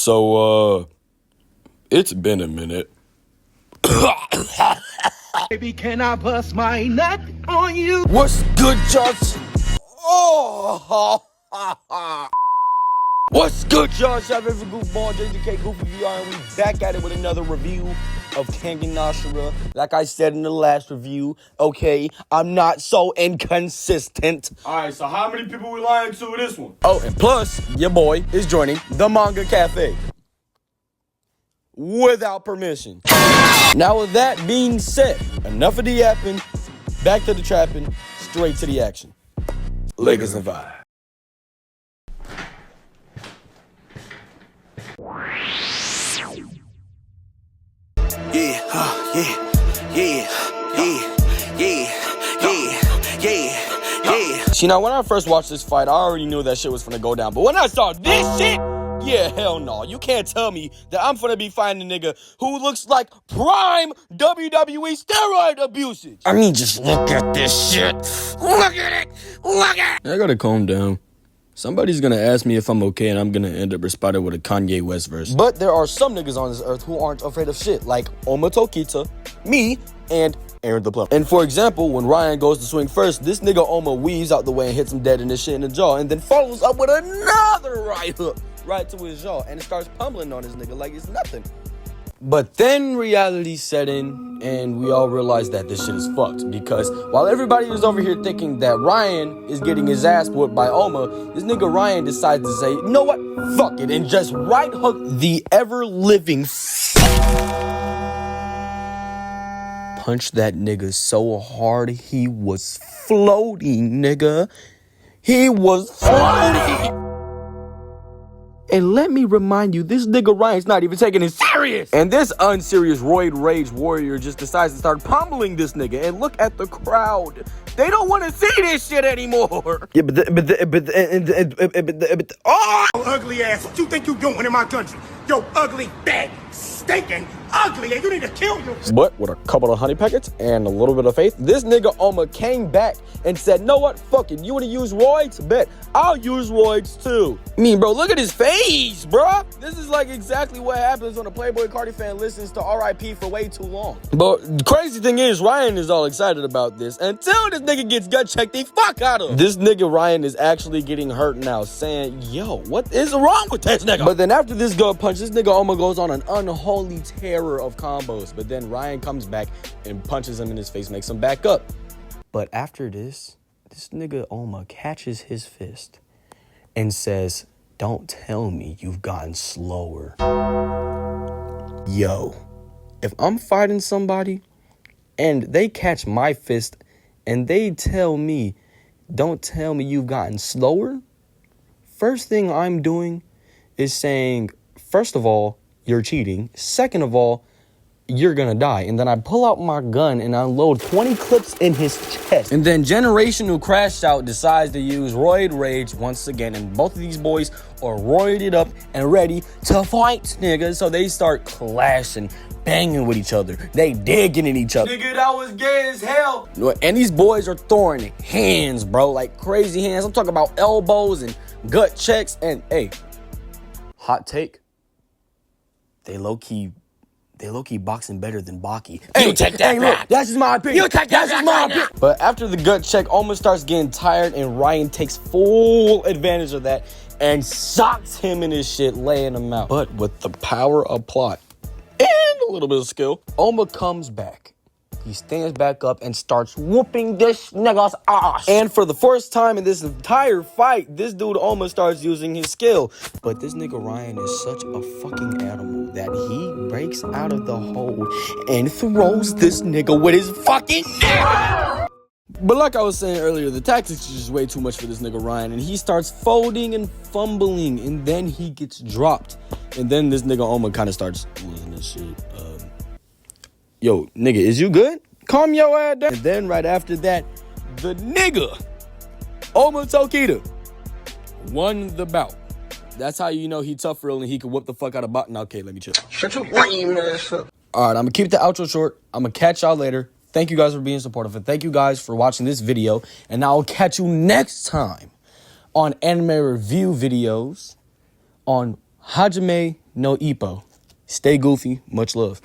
So, it's been a minute. Baby, can I bust my nut on you? What's good, Josh? Oh, what's good, y'all? Shout out for Goofball, JJK, Goofy VR, and we back at it with another review of Kengan Ashura. Like I said in the last review, okay, I'm not so inconsistent. Alright, so how many people we lying to with this one? Oh, and plus, your boy is joining the Manga Cafe. Without permission. Now, with that being said, enough of the yapping, back to the trapping, straight to the action. Lakers and vibe. See, now, when I first watched this fight, I already knew that shit was finna go down. But when I saw this shit, yeah, hell no. You can't tell me that I'm finna be fighting a nigga who looks like prime WWE steroid abusage. I mean, just look at this shit. Look at it. Look at it. I gotta calm down. Somebody's gonna ask me if I'm okay, and I'm gonna end up responding with a Kanye West verse. But there are some niggas on this earth who aren't afraid of shit, like OHMA TOKITA, me, and Aaron the Plum. And for example, when Ryan goes to swing first, this nigga OHMA weaves out the way and hits him dead in his shit in the jaw, and then follows up with another right hook right to his jaw, and it starts pummeling on his nigga like it's nothing. But then reality set in, and we all realized that this shit is fucked, because while everybody was over here thinking that Ryan is getting his ass whooped by OHMA, this nigga Ryan decides to say, you know what, fuck it, and just right hook the ever-living punch that nigga so hard he was floating, nigga. He was floating. And let me remind you, this nigga Ryan's not even taking it serious. And this unserious roid rage warrior just decides to start pummeling this nigga. And look at the crowd. They don't want to see this shit anymore. Yeah, oh! Ugly ass, what you think you doing in my country? Yo, ugly, bad, stinking, ugly, and you need to kill yourself. But with a couple of honey packets and a little bit of faith, this nigga OHMA came back and said, know what, fuck it, you want to use roids? Bet, I'll use roids too. I mean, bro, look at his face, bro. This is like exactly what happens when a Playboy Cardi fan listens to R.I.P. for way too long. But the crazy thing is, Ryan is all excited about this until this nigga gets gut checked the fuck out of him. This nigga Ryan is actually getting hurt now, saying, yo, what is wrong with this nigga? But then after this gut punch, this nigga OHMA goes on an unholy terror of combos. But then Ryan comes back and punches him in his face, makes him back up. But after this nigga OHMA catches his fist and says, don't tell me you've gotten slower. Yo, if I'm fighting somebody and they catch my fist and they tell me, don't tell me you've gotten slower, first thing I'm doing is saying, first of all, you're cheating. Second of all, you're gonna die. And then I pull out my gun and unload 20 clips in his chest. And then Generation, who crashed out, decides to use roid rage once again. And both of these boys are roided up and ready to fight, nigga. So they start clashing, banging with each other. They digging at each other. Nigga, that was gay as hell. And these boys are throwing hands, bro, like crazy hands. I'm talking about elbows and gut checks. And hey, hot take, they low-key boxing better than Baki. Hey, you take that back. Look, that's just my opinion. You take that back. That's just my opinion. But after the gut check, OHMA starts getting tired, and Ryan takes full advantage of that and socks him in his shit, laying him out. But with the power of plot and a little bit of skill, OHMA comes back. He stands back up and starts whooping this nigga's ass. And for the first time in this entire fight, this dude OHMA starts using his skill. But this nigga Ryan is such a fucking animal that he breaks out of the hole and throws this nigga with his fucking neck. But like I was saying earlier, the tactics is just way too much for this nigga Ryan. And he starts folding and fumbling, and then he gets dropped. And then this nigga OHMA kind of starts losing his shit. Yo, nigga, is you good? Calm your ass down. And then right after that, the nigga, OHMA TOKITA, won the bout. That's how you know he tough real and he can whoop the fuck out of bot. Now, okay, let me chill. Shut your lame ass up. All right, I'm gonna keep the outro short. I'm gonna catch y'all later. Thank you guys for being supportive, and thank you guys for watching this video. And I'll catch you next time on anime review videos on Hajime no Ippo. Stay goofy. Much love.